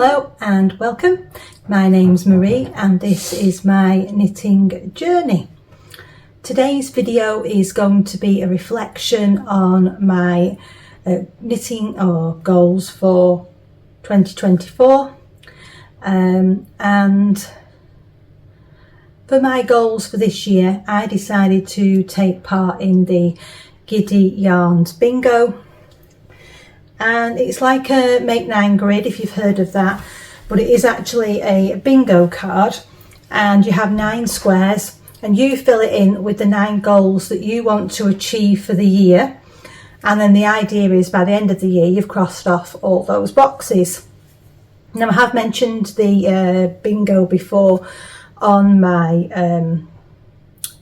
Hello and welcome. My name's Marie and this is my knitting journey. Today's video is going to be a reflection on my knitting goals for 2024 and for my goals for this year I decided to take part in the Giddy Bingo. And it's like a Make 9 grid, if you've heard of that, but it is actually a bingo card and you have 9 squares and you fill it in with the 9 goals that you want to achieve for the year, and then the idea is by the end of the year you've crossed off all those boxes. Now I have mentioned the bingo before on my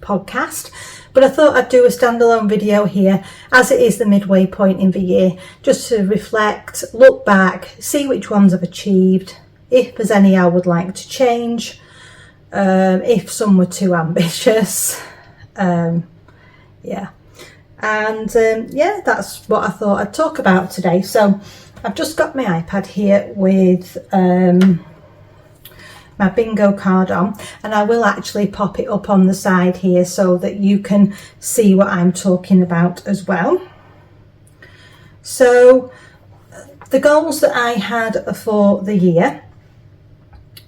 podcast, but I thought I'd do a standalone video here as it is the midway point in the year, just to reflect, look back, see which ones I've achieved, if there's any I would like to change, if some were too ambitious, yeah, that's what I thought I'd talk about today. So I've just got my iPad here with my bingo card on, and I will actually pop it up on the side here so that you can see what I'm talking about as well. So the goals that I had for the year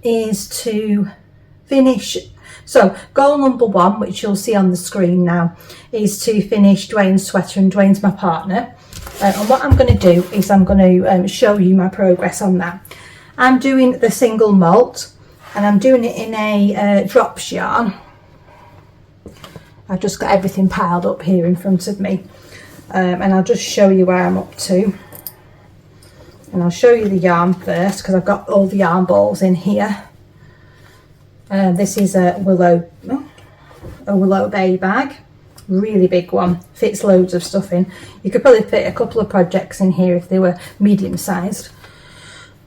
is to finish, so goal number 1, which you'll see on the screen now, is to finish Dwayne's sweater, and Dwayne's my partner, and what I'm going to do is I'm going to show you my progress on that. I'm doing the single malt and I'm doing it in a drops yarn. I've just got everything piled up here in front of me, and I'll just show you where I'm up to, and I'll show you the yarn first because I've got all the yarn balls in here. This is a Willow Bay bag, really big one, fits loads of stuff in. You could probably fit a couple of projects in here if they were medium sized.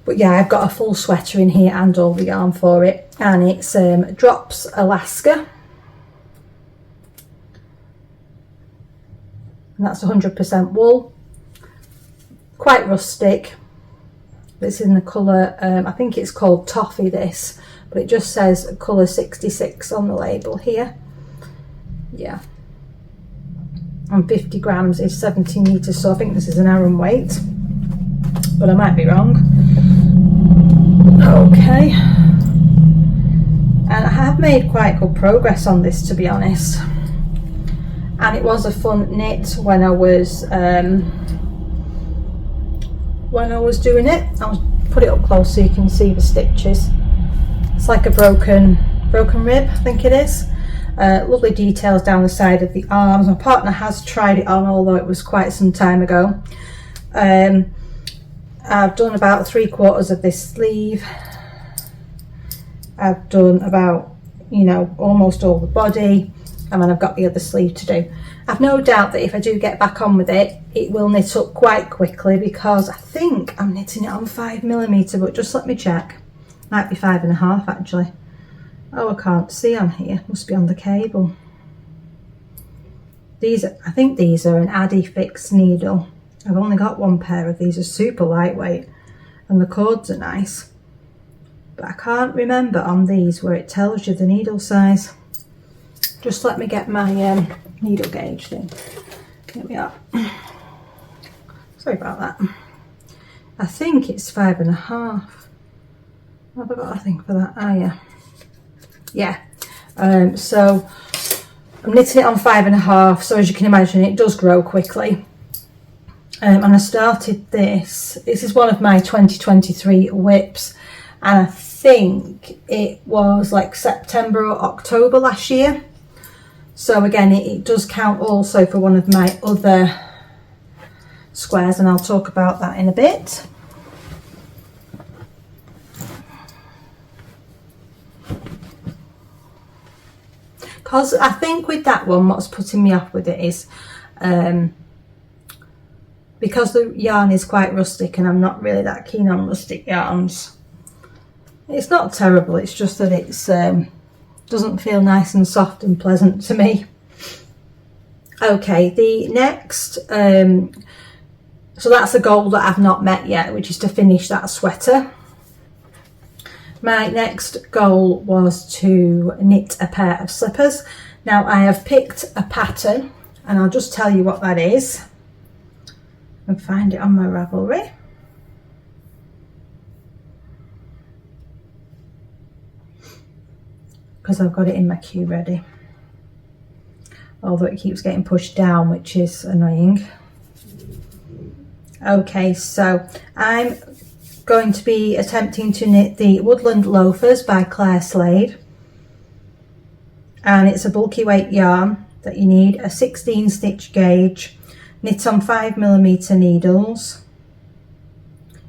But yeah, I've got a full sweater in here and all the yarn for it, and it's Drops Alaska, and that's 100% wool, quite rustic. It's in the colour, I think it's called Toffee this, but it just says colour 66 on the label here. Yeah, and 50 grams is 70 metres, so I think this is an Aran weight, but I might be wrong. Okay, and I have made quite good progress on this, to be honest, and it was a fun knit when I was doing it. I'll put it up close so you can see the stitches. It's like a broken rib, I think it is. Lovely details down the side of the arms. My partner has tried it on, although it was quite some time ago. I've done about 3/4 of this sleeve. I've done about, almost all the body, and then I've got the other sleeve to do. I've no doubt that if I do get back on with it, it will knit up quite quickly, because I think I'm knitting it on 5mm, but just let me check. Might be 5.5 actually. Oh, I can't see on here, must be on the cable. I think these are an Addy fixed needle. I've only got one pair of these, are super lightweight and the cords are nice, but I can't remember on these where it tells you the needle size. Just let me get my needle gauge thing. Here we are. Sorry about that. I think it's 5.5. Have I got a thing for that? Ah, yeah. Yeah. So I'm knitting it on 5.5, so as you can imagine it does grow quickly. And I started this is one of my 2023 whips, and I think it was like September or October last year, so again it does count also for one of my other squares, and I'll talk about that in a bit. Because I think with that one, what's putting me off with it is because the yarn is quite rustic and I'm not really that keen on rustic yarns. It's not terrible, it's just that it's doesn't feel nice and soft and pleasant to me. Okay, the next so that's a goal that I've not met yet, which is to finish that sweater. My next goal was to knit a pair of slippers. Now I have picked a pattern and I'll just tell you what that is. And find it on my Ravelry. Because I've got it in my queue ready. Although it keeps getting pushed down, which is annoying. Okay, so I'm going to be attempting to knit the Woodland Loafers by Claire Slade. And it's a bulky weight yarn that you need, a 16 stitch gauge, knit on 5mm needles.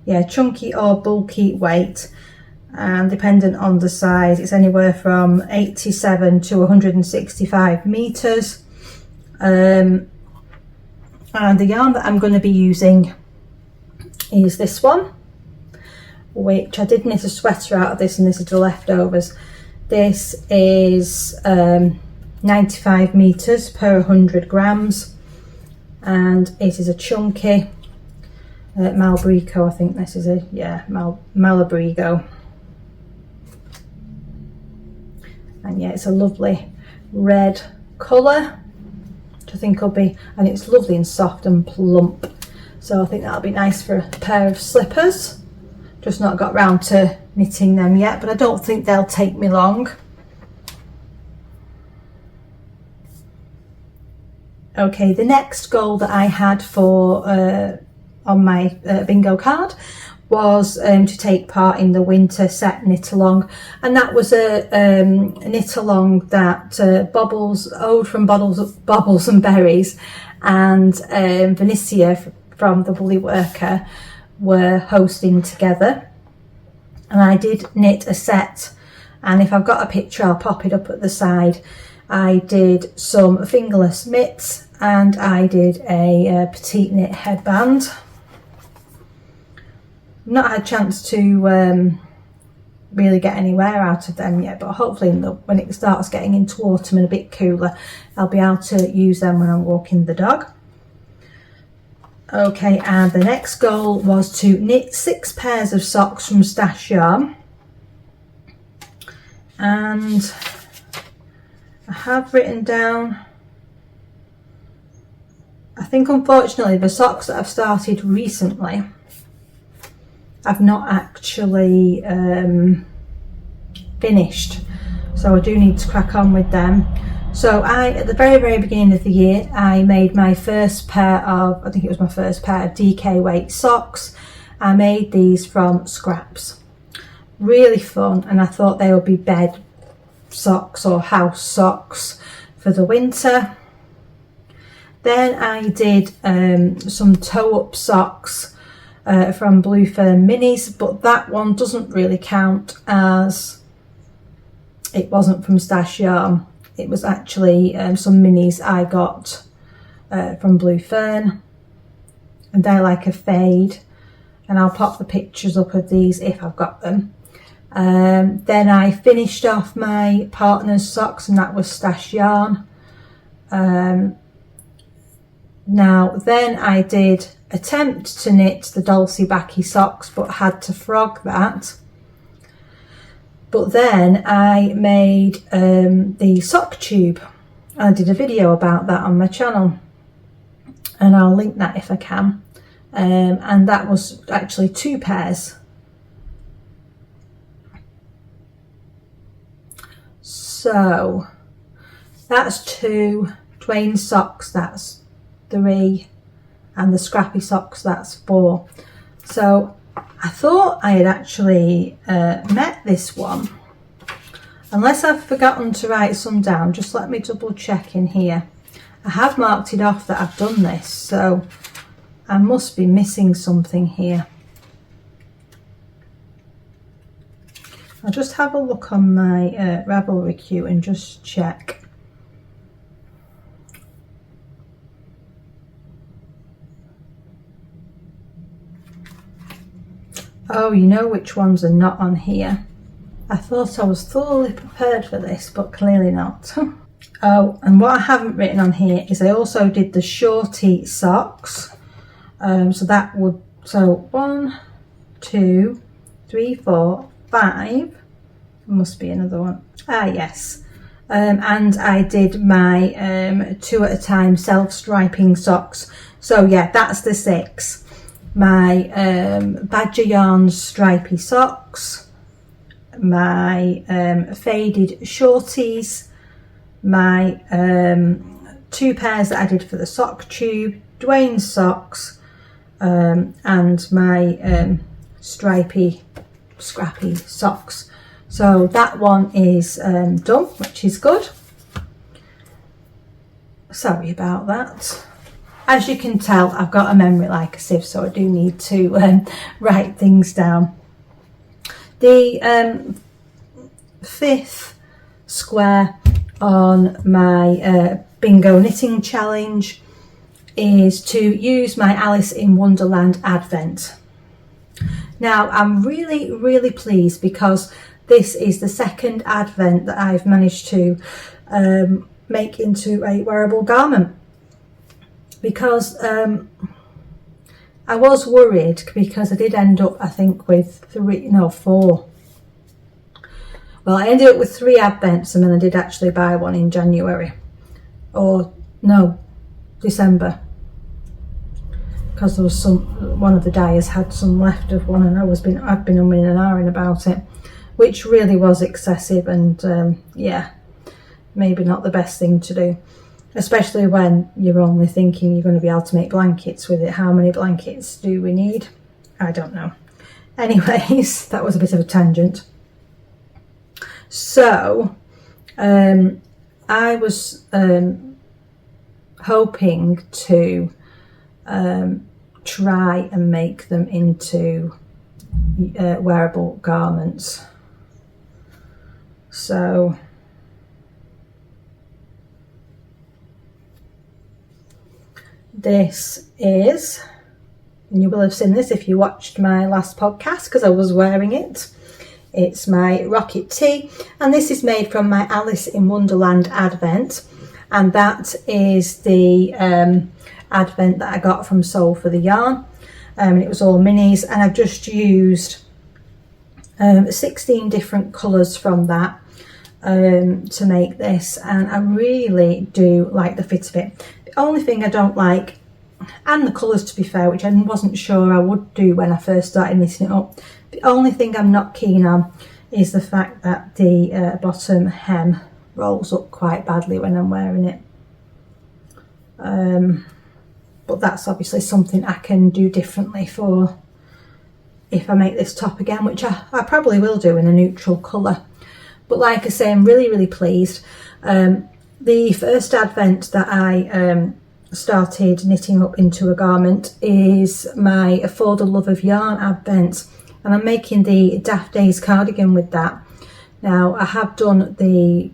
Yeah, chunky or bulky weight. And dependent on the size, it's anywhere from 87 to 165 meters. And the yarn that I'm going to be using is this one, which I did knit a sweater out of this, and this is the leftovers. This is 95 meters per 100 grams, and it is a chunky Malabrigo. I think this is a, yeah, Malabrigo. And yeah, it's a lovely red colour, which I think will be, and it's lovely and soft and plump. So I think that'll be nice for a pair of slippers. Just not got round to knitting them yet, but I don't think they'll take me long. Okay, the next goal that I had for on my bingo card was to take part in the winter set knit along, and that was a knit along that Bobbles, Ode from Bobbles and Berries, and Vinicia from the Woolly Worker were hosting together. And I did knit a set, and if I've got a picture I'll pop it up at the side. I did some fingerless mitts and I did a petite knit headband. Not had a chance to really get anywhere out of them yet, but hopefully when it starts getting into autumn and a bit cooler, I'll be able to use them when I'm walking the dog. Okay, and the next goal was to knit 6 pairs of socks from stash yarn, and I have written down, I think unfortunately the socks that I've started recently I've not actually finished, so I do need to crack on with them. So at the very beginning of the year, I made my first pair of, I think it was my first pair of DK weight socks. I made these from scraps. Really fun, and I thought they would be bed socks or house socks for the winter. Then I did some toe-up socks from Blue Fern Minis, but that one doesn't really count as it wasn't from stash yarn. It was actually some minis I got from Blue Fern, and they're like a fade, and I'll pop the pictures up of these if I've got them. Then I finished off my partner's socks, and that was stash yarn. Now then I did attempt to knit the Dulcie Backy socks, but had to frog that. But then I made the sock tube. I did a video about that on my channel, and I'll link that if I can. And that was actually 2 pairs. So that's 2, Dwayne's socks, that's 3, and the scrappy socks, that's 4. So I thought I had actually met this one. Unless I've forgotten to write some down, just let me double check in here. I have marked it off that I've done this, so I must be missing something here. I'll just have a look on my Ravelry queue and just check. Oh, you know which ones are not on here. I thought I was thoroughly prepared for this, but clearly not. Oh, and what I haven't written on here is I also did the shorty socks. So 1, 2, 3, 4, 5, Must be another one. Ah, yes. And I did my 2 at a time self-striping socks. So yeah, that's the 6. My Badger Yarns stripy socks, my faded shorties, my 2 pairs that I did for the sock tube, Dwayne's socks, and my stripy, scrappy socks. So that one is done, which is good. Sorry about that. As you can tell, I've got a memory like a sieve, so I do need to write things down. The 5th square on my bingo knitting challenge is to use my Alice in Wonderland advent. Now I'm really pleased because this is the 2nd advent that I've managed to make into a wearable garment, because I was worried, because I did end up, I think, with 4. Well, I ended up with 3 advents, and then I did actually buy one in January, or no, December, because there was one of the dyers had some left of one, and I'd been umming and ahhing about it, which really was excessive, and yeah, maybe not the best thing to do, especially when you're only thinking you're going to be able to make blankets with it. How many blankets do we need? I don't know. Anyways, that was a bit of a tangent. So I was hoping to try and make them into wearable garments. So this is, and you will have seen this if you watched my last podcast, because I was wearing it. It's my Rocket Tee, and this is made from my Alice in Wonderland advent, and that is the advent that I got from Sew for the Yarn, and it was all minis, and I've just used 16 different colours from that to make this, and I really do like the fit of it. The only thing I don't like, and the colours to be fair, which I wasn't sure I would do when I first started knitting it up, the only thing I'm not keen on is the fact that the bottom hem rolls up quite badly when I'm wearing it. But that's obviously something I can do differently for if I make this top again, which I probably will do in a neutral colour. But like I say, I'm really pleased. The first advent that I started knitting up into a garment is my For the Love of Yarn advent, and I'm making the Daft Days cardigan with that. Now I have done the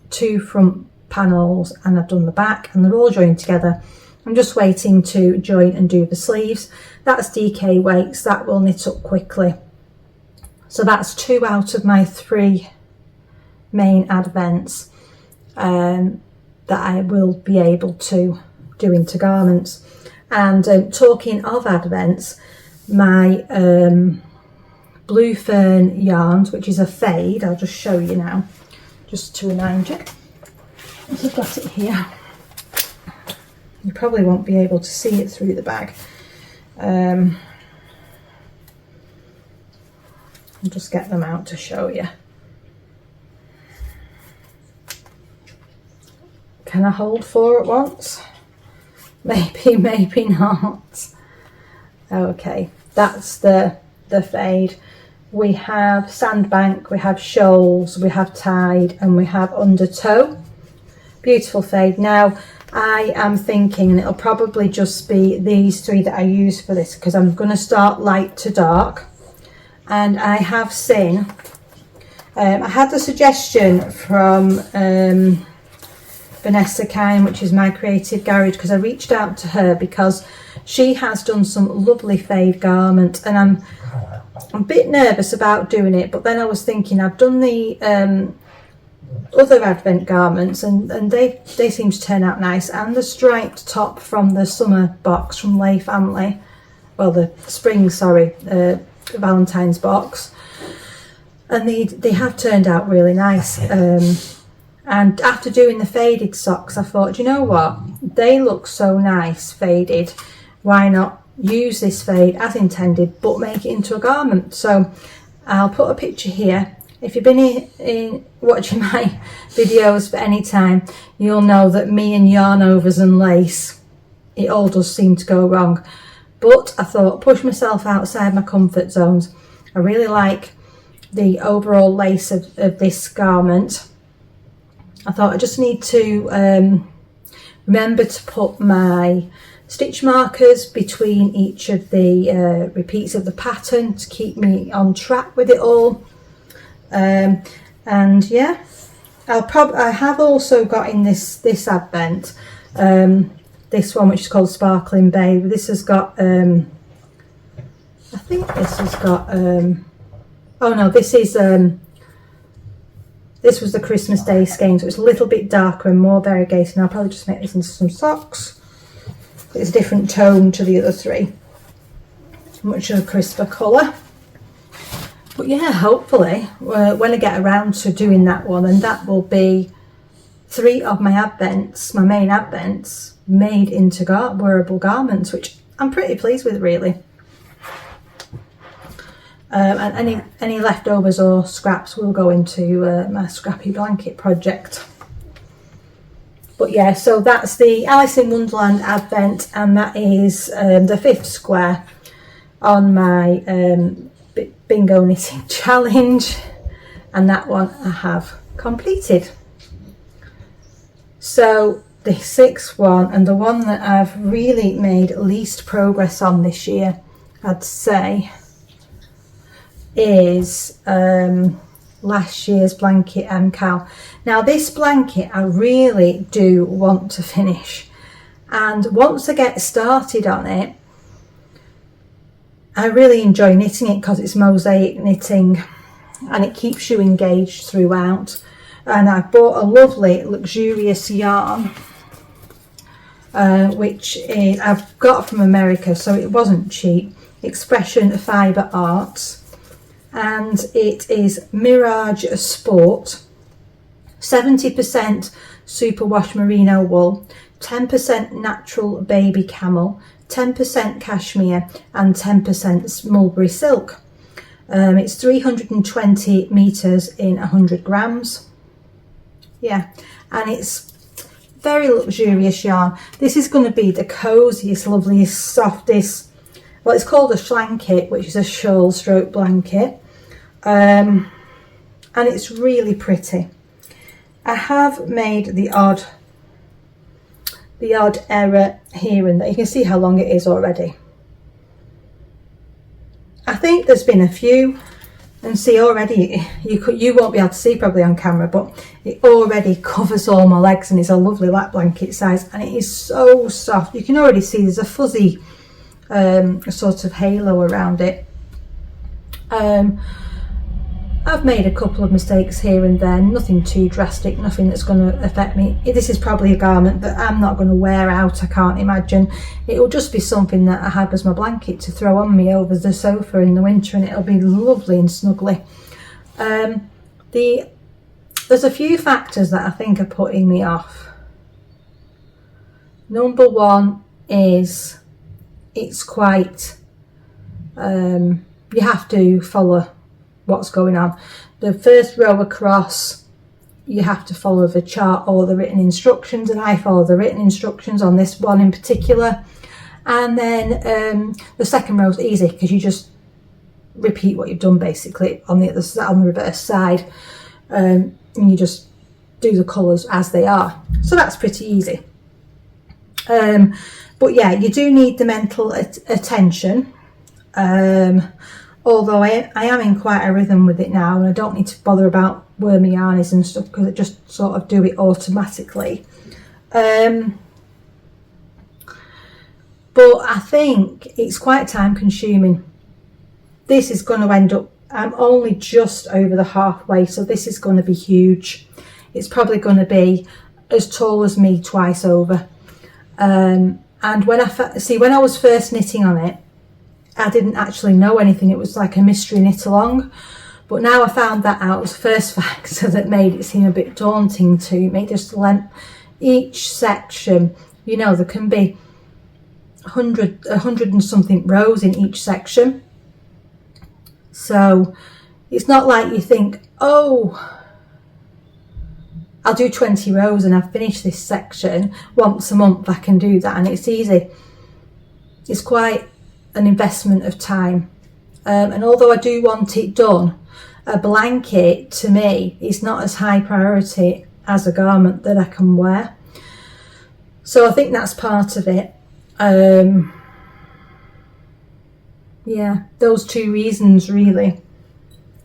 2 front panels and I've done the back, and they're all joined together. I'm just waiting to join and do the sleeves. That's DK weights, that will knit up quickly. So that's 2 out of my 3 main advents that I will be able to do into garments. And talking of advents, my Blue Fern yarns, which is a fade, I'll just show you now, just to remind you. I've got it here. You probably won't be able to see it through the bag. I'll just get them out to show you. Can I hold 4 at once? Maybe, maybe not. Okay, that's the fade. We have Sandbank, we have Shoals, we have Tide, and we have Undertow. Beautiful fade. Now I am thinking, and it'll probably just be these 3 that I use for this, because I'm going to start light to dark. And I have seen, I had the suggestion from Vanessa Kine, which is my creative garage, because I reached out to her because she has done some lovely fade garments, and I'm a bit nervous about doing it. But then I was thinking, I've done the other advent garments, and they seem to turn out nice, and the striped top from the summer box from Lay Family, well, the spring, sorry, Valentine's box. and they have turned out really nice. And after doing the faded socks, I thought, you know what, they look so nice faded, why not use this fade as intended but make it into a garment? So I'll put a picture here. If you've been watching my videos for any time, you'll know that me and yarn overs and lace, it all does seem to go wrong. But I thought, push myself outside my comfort zones. I really like the overall lace of this garment. I thought I just need to remember to put my stitch markers between each of the repeats of the pattern to keep me on track with it all. And yeah, I have also got in this advent this one, which is called Sparkling Babe. This has got I think this has got oh no, this is this was the Christmas Day skein, so it's a little bit darker and more variegated. I'll probably just make this into some socks. It's a different tone to the other three, much of a crisper colour. But yeah, hopefully when I get around to doing that one, and that will be 3 of my advents, my main advents, made into wearable garments, which I'm pretty pleased with, really. And any leftovers or scraps will go into my scrappy blanket project. But yeah, so that's the Alice in Wonderland advent, and that is the 5th square on my bingo knitting challenge, and that one I have completed. So the 6th one, and the one that I've really made least progress on this year, I'd say, is last year's blanket and cowl. Now this blanket I really do want to finish, and once I get started on it, I really enjoy knitting it because it's mosaic knitting and it keeps you engaged throughout. And I bought a lovely luxurious yarn which I've got from America, so it wasn't cheap, Expression Fibre Arts, and it is Mirage Sport, 70% superwash merino wool, 10% natural baby camel, 10% cashmere and 10% mulberry silk. It's 320 meters in 100 grams. Yeah, and it's very luxurious yarn. This is going to be the coziest, loveliest, softest, well, it's called a schlanket, which is a shawl stroke blanket, and it's really pretty. I have made the odd error here and there. You can see how long it is already. I think there's been a few, and see already, you won't be able to see probably on camera, but it already covers all my legs, and it's a lovely lap blanket size, and it is so soft. You can already see there's a fuzzy sort of halo around it. I've made a couple of mistakes here and there, nothing too drastic, nothing that's going to affect me. This is probably a garment that I'm not going to wear out, I can't imagine. It will just be something that I have as my blanket to throw on me over the sofa in the winter, and it'll be lovely and snuggly. There's a few factors that I think are putting me off. Number one is it's quite, you have to follow what's going on. The first row across, you have to follow the chart or the written instructions, and I follow the written instructions on this one in particular. And then the second row is easy because you just repeat what you've done basically on the other side, on the reverse side, and you just do the colours as they are. So that's pretty easy. But yeah, you do need the mental attention. Although I am in quite a rhythm with it now, and I don't need to bother about where my yarn is and stuff because I just sort of do it automatically. But I think it's quite time consuming. This is going to end up, I'm only just over the halfway, so this is going to be huge. It's probably going to be as tall as me twice over. And when I was first knitting on it, I didn't actually know anything. It was like a mystery knit along. But now I found that out was the first factor that made it seem a bit daunting to me. Just each section, you know, there can be 100 and something rows in each section. So it's not like you think, oh, I'll do 20 rows and I've finished this section. Once a month I can do that and it's easy. It's quite an investment of time. And although I do want it done, a blanket to me is not as high priority as a garment that I can wear. So I think that's part of it. Yeah, those two reasons really.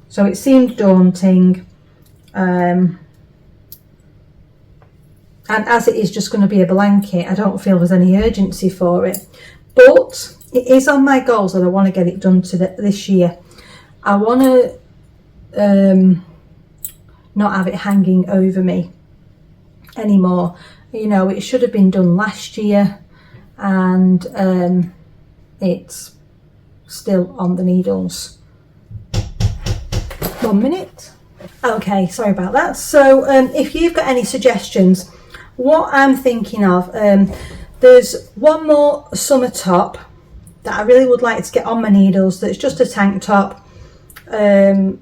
So it seemed daunting. And as it is just going to be a blanket, I don't feel there's any urgency for it. But it is on my goals that I want to get it done this year. I want to not have it hanging over me anymore. You know, it should have been done last year, and it's still on the needles. 1 minute. Okay, sorry about that. So if you've got any suggestions, what I'm thinking of, there's one more summer top that I really would like to get on my needles that's just a tank top, and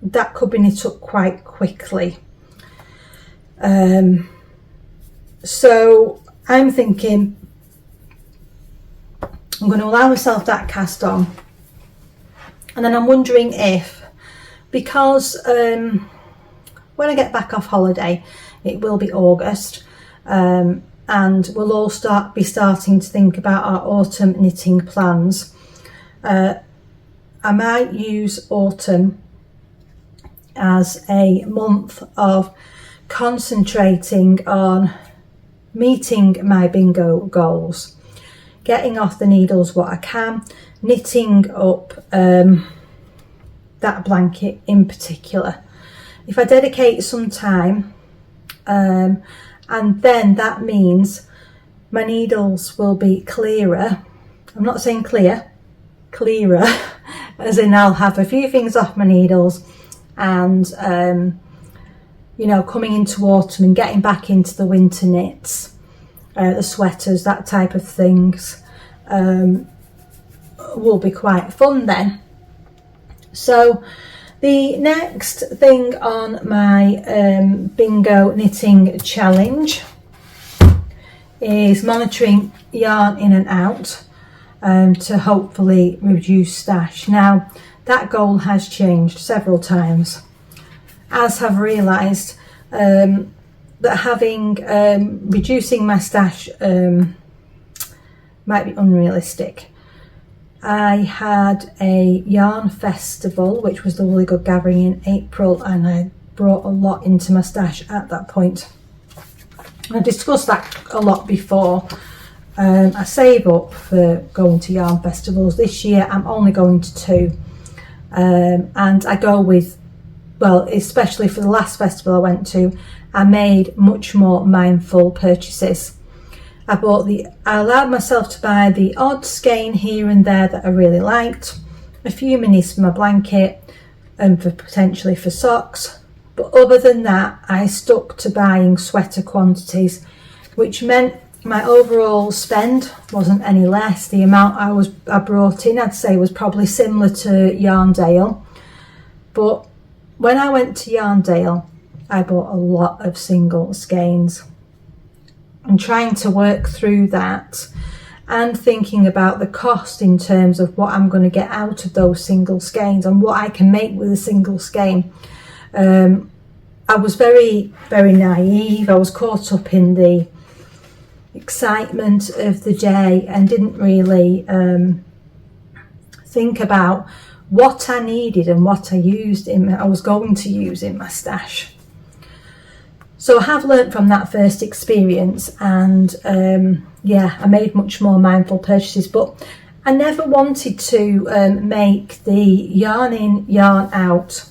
that could be knit up quite quickly. So I'm thinking I'm going to allow myself that cast on, and then I'm wondering if, because when I get back off holiday, it will be August, and we'll all be starting to think about our autumn knitting plans. I might use autumn as a month of concentrating on meeting my bingo goals, getting off the needles what I can, knitting up that blanket in particular. If I dedicate some time, and then that means my needles will be clearer. I'm not saying clearer, as in I'll have a few things off my needles, and you know, coming into autumn and getting back into the winter knits, the sweaters, that type of things, will be quite fun then. So the next thing on my bingo knitting challenge is monitoring yarn in and out to hopefully reduce stash. Now that goal has changed several times, as I've realised that reducing my stash might be unrealistic. I had a yarn festival, which was the Woolly Good Gathering in April, and I brought a lot into my stash at that point. I discussed that a lot before. I save up for going to yarn festivals. This year I'm only going to 2, and I go with, well, especially for the last festival I went to, I made much more mindful purchases. I allowed myself to buy the odd skein here and there that I really liked, a few minis for my blanket and potentially for socks, but other than that I stuck to buying sweater quantities, which meant my overall spend wasn't any less. The amount I brought in, I'd say, was probably similar to Yarndale, but when I went to Yarndale I bought a lot of single skeins. And trying to work through that and thinking about the cost in terms of what I'm going to get out of those single skeins and what I can make with a single skein. I was very, very naive. I was caught up in the excitement of the day and didn't really think about what I needed and what I was going to use in my stash. So I have learnt from that first experience, and yeah, I made much more mindful purchases, but I never wanted to make the yarn in, yarn out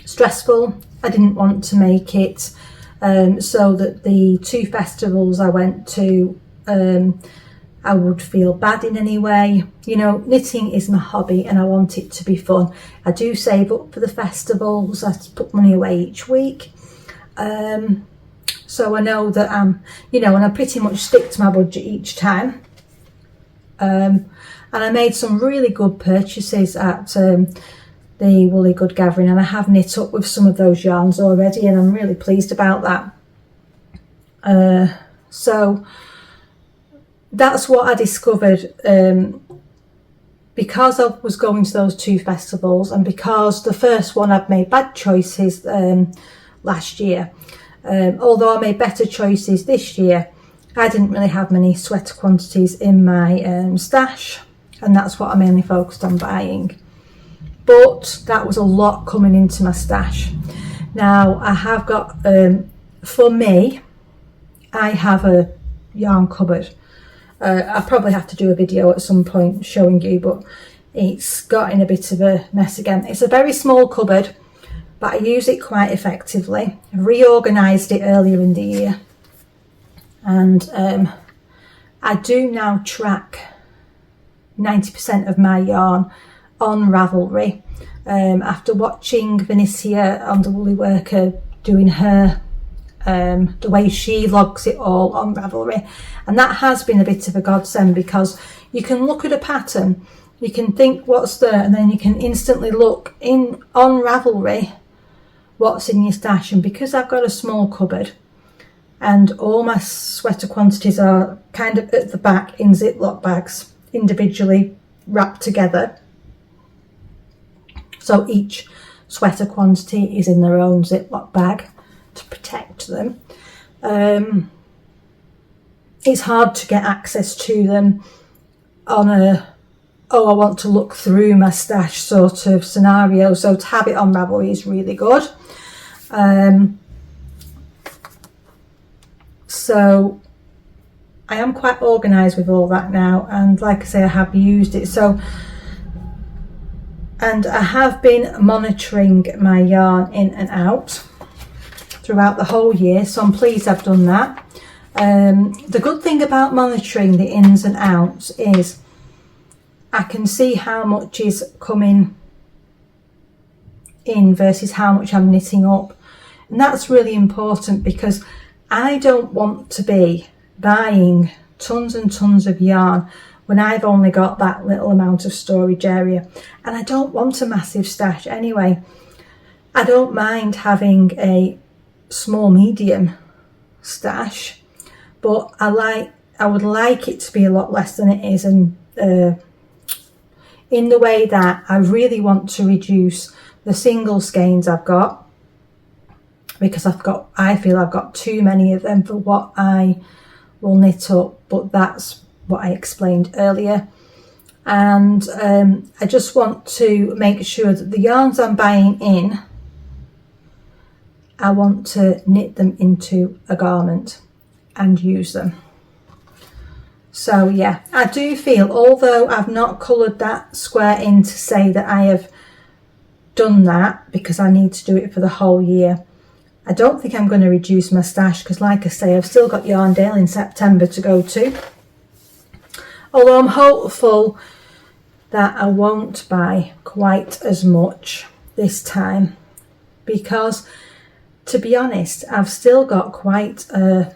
stressful. I didn't want to make it so that the 2 festivals I went to, I would feel bad in any way. You know, knitting is my hobby and I want it to be fun. I do save up for the festivals. I put money away each week. So I know that you know, and I pretty much stick to my budget each time. And I made some really good purchases at the Woolly Good Gathering, and I have knit up with some of those yarns already, and I'm really pleased about that. So that's what I discovered, because I was going to those 2 festivals, and because the first one I'd made bad choices last year. Although I made better choices this year, I didn't really have many sweater quantities in my stash, and that's what I mainly focused on buying. But that was a lot coming into my stash. Now I have got, for me, I have a yarn cupboard. I'll probably have to do a video at some point showing you, but it's got in a bit of a mess again. It's a very small cupboard, but I use it quite effectively. I reorganised it earlier in the year, and I do now track 90% of my yarn on Ravelry. After watching Vinicia on the Woolly Worker doing her the way she logs it all on Ravelry, and that has been a bit of a godsend, because you can look at a pattern, you can think what's there, and then you can instantly look in on Ravelry what's in your stash. And because I've got a small cupboard and all my sweater quantities are kind of at the back in Ziploc bags, individually wrapped together, so each sweater quantity is in their own Ziploc bag to protect them. It's hard to get access to them on a, oh, I want to look through my stash sort of scenario. So to have it on Ravelry is really good. So I am quite organised with all that now, and like I say, I have used it. So, and I have been monitoring my yarn in and out throughout the whole year, so I'm pleased I've done that. The good thing about monitoring the ins and outs is I can see how much is coming in versus how much I'm knitting up, and that's really important, because I don't want to be buying tons and tons of yarn when I've only got that little amount of storage area, and I don't want a massive stash anyway. I don't mind having a small medium stash, but I would like it to be a lot less than it is, and in the way that I really want to reduce the single skeins I've got, because I feel I've got too many of them for what I will knit up, but that's what I explained earlier. And I just want to make sure that the yarns I'm buying in, I want to knit them into a garment and use them. So yeah, I do feel, although I've not coloured that square in to say that I have done that, because I need to do it for the whole year, I don't think I'm going to reduce my stash, because like I say, I've still got Yarndale in September to go to. Although I'm hopeful that I won't buy quite as much this time, because to be honest, I've still got quite a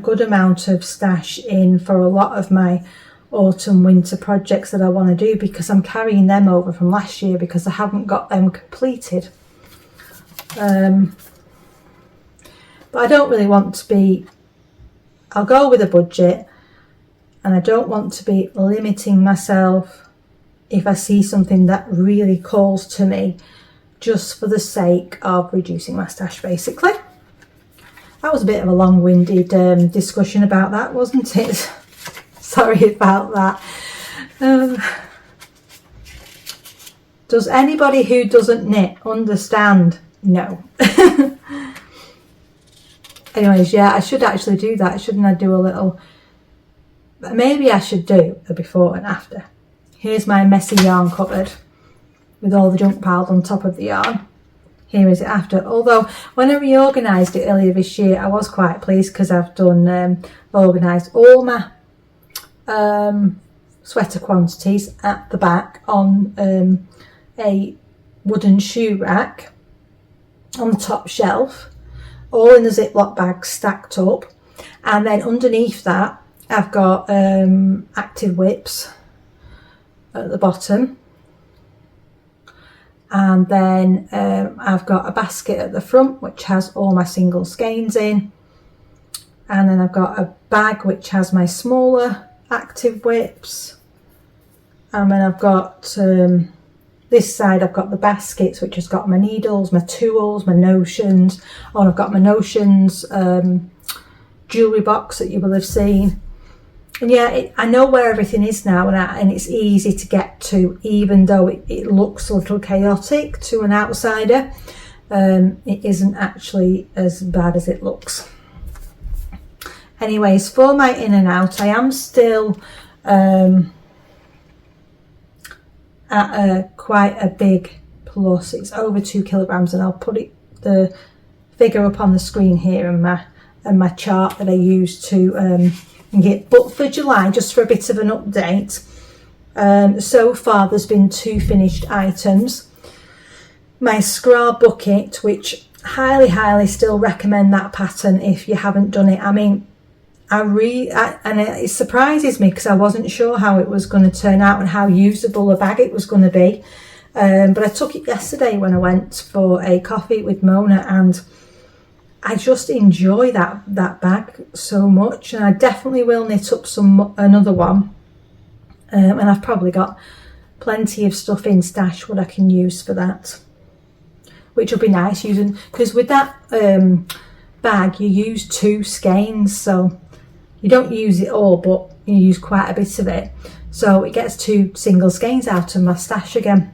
good amount of stash in for a lot of my autumn winter projects that I want to do, because I'm carrying them over from last year because I haven't got them completed. But I don't really want to be, I'll go with a budget, and I don't want to be limiting myself if I see something that really calls to me, just for the sake of reducing my stash, basically. That was a bit of a long-winded discussion about that, wasn't it? Sorry about that. Does anybody who doesn't knit understand? No. Anyways, yeah, I should actually do that. Shouldn't I do a little... Maybe I should do a before and after. Here's my messy yarn cupboard with all the junk piled on top of the yarn. Here is it after. Although when I reorganised it earlier this year, I was quite pleased, because I've done organised all my sweater quantities at the back on a wooden shoe rack on the top shelf, all in a Ziploc bag stacked up. And then underneath that I've got active whips at the bottom, and then I've got a basket at the front which has all my single skeins in, and then I've got a bag which has my smaller active whips, and then I've got this side I've got the baskets which has got my needles, my tools, my notions. Oh, I've got my notions jewellery box that you will have seen. And yeah, I know where everything is now, and it's easy to get to, even though it looks a little chaotic to an outsider. It isn't actually as bad as it looks. Anyways, for my in and out, I am still at quite a big plus. It's over 2 kilograms, and I'll put the figure up on the screen here, and my chart that I use to get. But for July, just for a bit of an update, so far there's been 2 finished items. My scrap bucket, which highly still recommend that pattern if you haven't done it. I mean, and it surprises me because I wasn't sure how it was going to turn out and how usable a bag it was going to be. But I took it yesterday when I went for a coffee with Mona, and I just enjoy that bag so much, and I definitely will knit up another one. And I've probably got plenty of stuff in stash what I can use for that, which will be nice using, because with that bag you use 2 skeins, so you don't use it all, but you use quite a bit of it, so it gets 2 single skeins out of my stash again.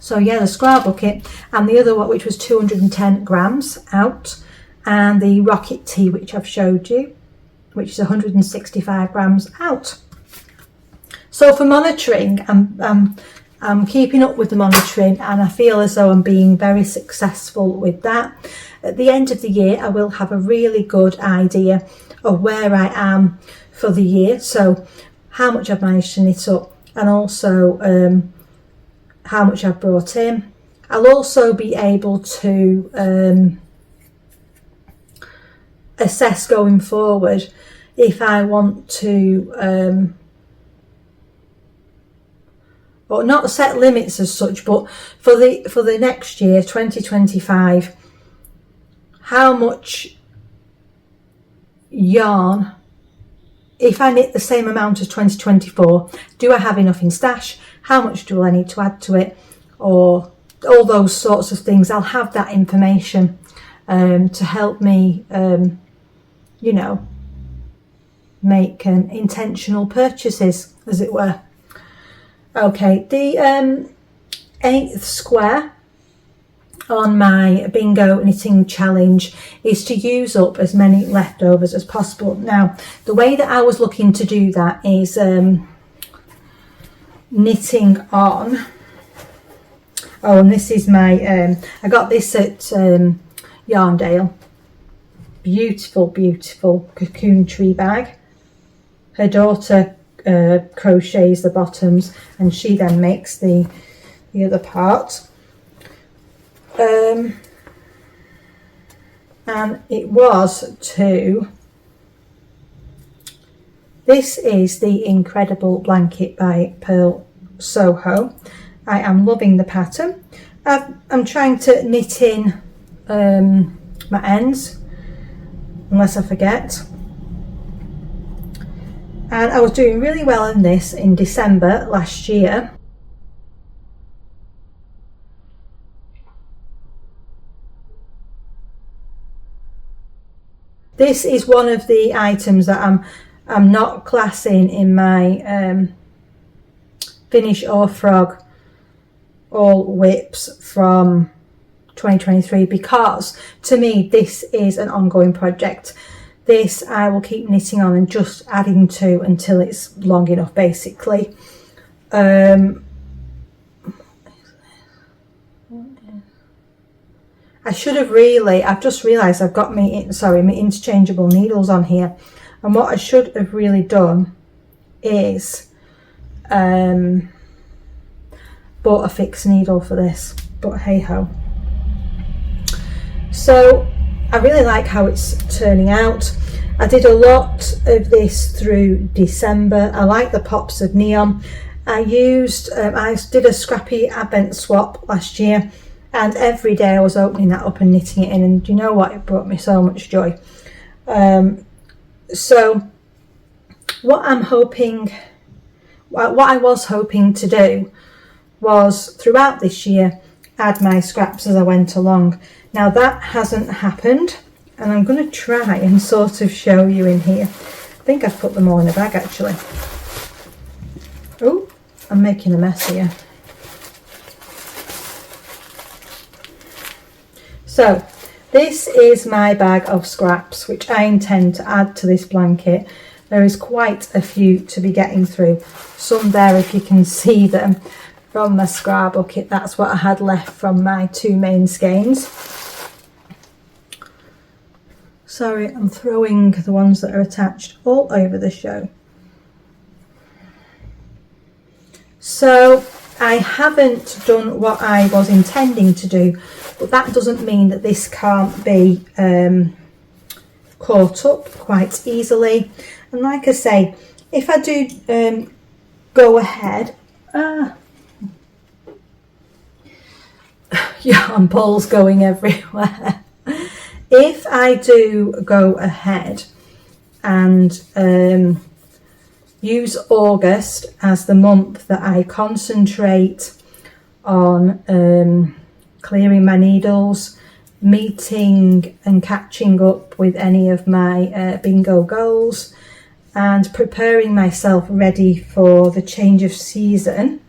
So yeah, the scrap bucket, and the other one which was 210 grams out, and the rocket tea which I've showed you, which is 165 grams out. So for monitoring, I'm keeping up with the monitoring, and I feel as though I'm being very successful with that. At the end of the year, I will have a really good idea of where I am for the year, so how much I've managed to knit up, and also how much I've brought in. I'll also be able to assess going forward if I want to, or not set limits as such, but for the next year, 2025, how much yarn, if I knit the same amount as 2024, do I have enough in stash? How much do I need to add to it? Or all those sorts of things. I'll have that information to help me, you know, make intentional purchases, as it were. Okay, the 8th square on my bingo knitting challenge is to use up as many leftovers as possible. Now, the way that I was looking to do that is knitting on, oh, and this is my I got this at Yarndale, beautiful cocoon tree bag. Her daughter crochets the bottoms, and she then makes the other part. And it was to, this is the Incredible Blanket by Pearl Soho. I am loving the pattern. I'm trying to knit in my ends, unless I forget. And I was doing really well in this in December last year. This is one of the items that I'm not classing in my finish or frog all whips from 2023, because to me this is an ongoing project. This I will keep knitting on and just adding to until it's long enough, basically. I should have really, I've just realised I've got my interchangeable needles on here, and what I should have really done is bought a fixed needle for this, but hey ho. So I really like how it's turning out. I did a lot of this through December. I like the pops of neon. I did a scrappy advent swap last year, and every day I was opening that up and knitting it in, and you know what, it brought me so much joy. So what I was hoping to do was throughout this year add my scraps as I went along. Now that hasn't happened, and I'm going to try and sort of show you in here. I think I've put them all in a bag actually. Oh, I'm making a mess here. So this is my bag of scraps which I intend to add to this blanket. There is quite a few to be getting through. Some there, if you can see them from my scrap bucket, that's what I had left from my 2 main skeins. Sorry, I'm throwing the ones that are attached all over the show. So I haven't done what I was intending to do, but that doesn't mean that this can't be caught up quite easily. And like I say, if I do go ahead, yarn balls going everywhere. If I do go ahead and use August as the month that I concentrate on clearing my needles, meeting and catching up with any of my bingo goals, and preparing myself ready for the change of season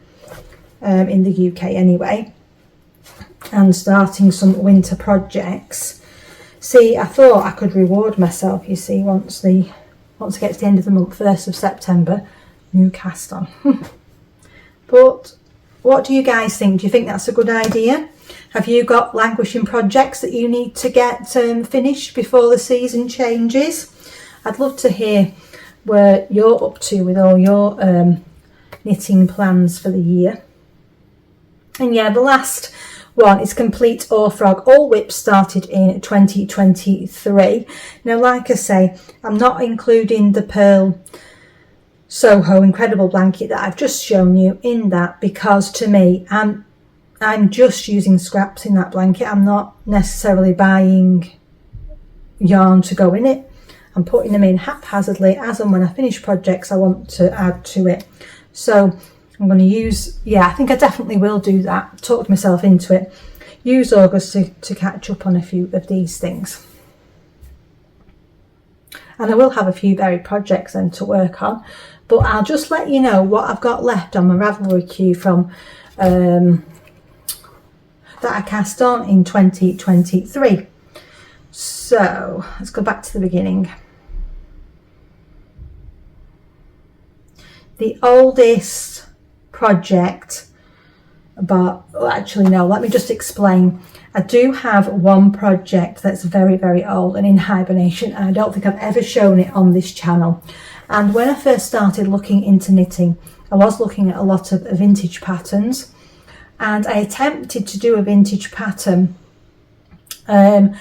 in the UK anyway, and starting some winter projects. See, I thought I could reward myself, you see, once it gets to the end of the month, 1st of September, new cast on. But what do you guys think? Do you think that's a good idea? Have you got languishing projects that you need to get finished before the season changes? I'd love to hear where you're up to with all your knitting plans for the year. And yeah, the last one is Complete Or Frog. All whips started in 2023. Now, like I say, I'm not including the Pearl Soho Incredible blanket that I've just shown you in that, because to me, I'm just using scraps in that blanket. I'm not necessarily buying yarn to go in it. I'm putting them in haphazardly as and when I finish projects I want to add to it. So I'm going to use, I think I definitely will do that, talk myself into it, use August to catch up on a few of these things. And I will have a few varied projects then to work on, but I'll just let you know what I've got left on my Ravelry queue from that I cast on in 2023. So let's go back to the beginning. The oldest project, but actually no, let me just explain. I do have one project that's very, very old and in hibernation, and I don't think I've ever shown it on this channel. And when I first started looking into knitting, I was looking at a lot of vintage patterns, and I attempted to do a vintage pattern, and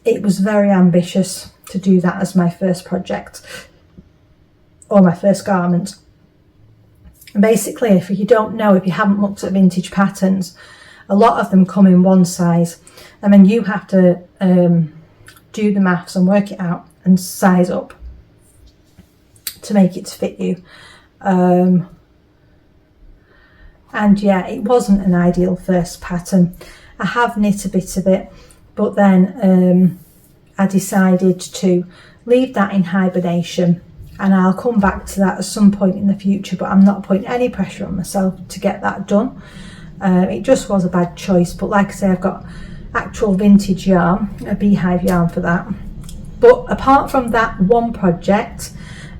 it was very ambitious to do that as my first project or my first garment. And basically, if you don't know, if you haven't looked at vintage patterns, a lot of them come in one size, and then you have to do the maths and work it out and size up to make it fit you. And yeah, it wasn't an ideal first pattern. I have knit a bit of it, but then I decided to leave that in hibernation, and I'll come back to that at some point in the future, but I'm not putting any pressure on myself to get that done. It just was a bad choice, but like I say, I've got actual vintage yarn, a beehive yarn for that. But apart from that one project,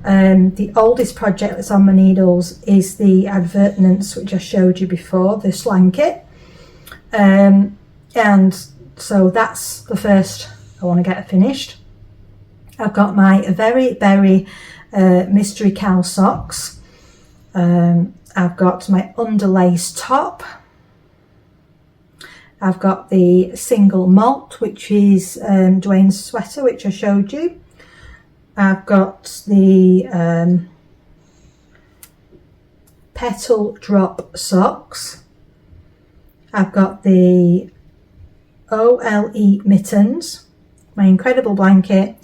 the oldest project that's on my needles is the Advertenance, which I showed you before, the Slanket. And so that's the first I want to get finished. I've got my very, very mystery cow socks. I've got my underlace top. I've got the single malt, which is Dwayne's sweater, which I showed you. I've got the petal drop socks. I've got the OLE mittens, my incredible blanket,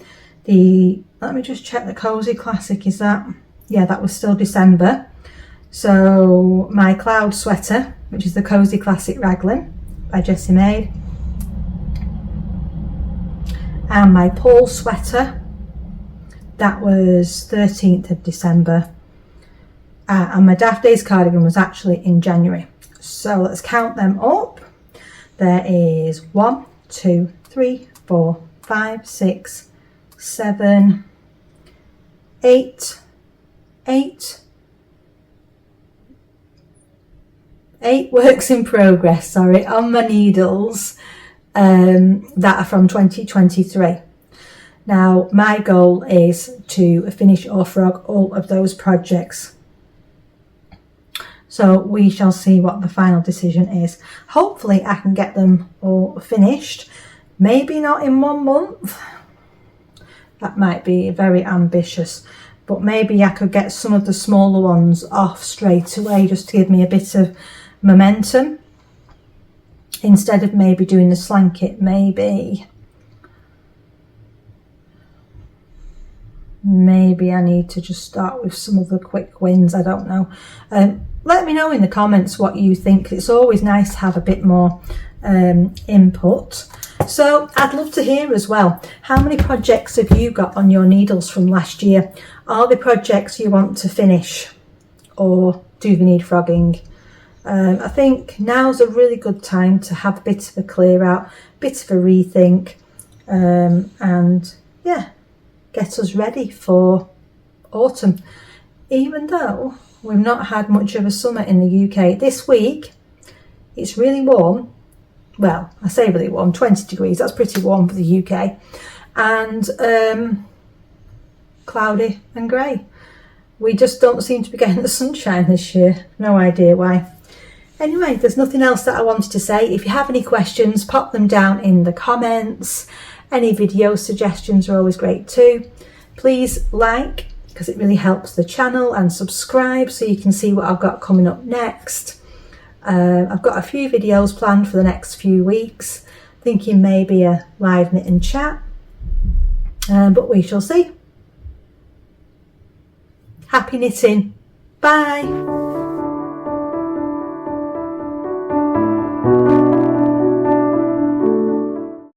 let me just check the Cozy Classic, is that? Yeah, that was still December. So my cloud sweater, which is the Cozy Classic Raglan by Jessie Maid. And my Paul sweater, that was 13th of December. And my Daft Days cardigan was actually in January. So let's count them up. There is 1, 2, 3, 4, 5, 6, 7, 8 works in progress, sorry, on my needles that are from 2023. Now my goal is to finish or frog all of those projects. So we shall see what the final decision is. Hopefully I can get them all finished. Maybe not in 1 month. That might be very ambitious. But maybe I could get some of the smaller ones off straight away just to give me a bit of momentum. Instead of maybe doing the slanket, maybe I need to just start with some of the quick wins. I don't know. Let me know in the comments what you think. It's always nice to have a bit more input. So I'd love to hear as well, how many projects have you got on your needles from last year? Are there projects you want to finish, or do they need frogging? I think now's a really good time to have a bit of a clear out, bit of a rethink, and yeah, get us ready for autumn. Even though we've not had much of a summer in the UK. This week, it's really warm. Well, I say really warm, 20 degrees. That's pretty warm for the UK. And cloudy and grey. We just don't seem to be getting the sunshine this year. No idea why. Anyway, there's nothing else that I wanted to say. If you have any questions, pop them down in the comments. Any video suggestions are always great too. Please like, because it really helps the channel, and subscribe so you can see what I've got coming up next. I've got a few videos planned for the next few weeks, thinking maybe a live knit and chat, but we shall see. Happy knitting. Bye.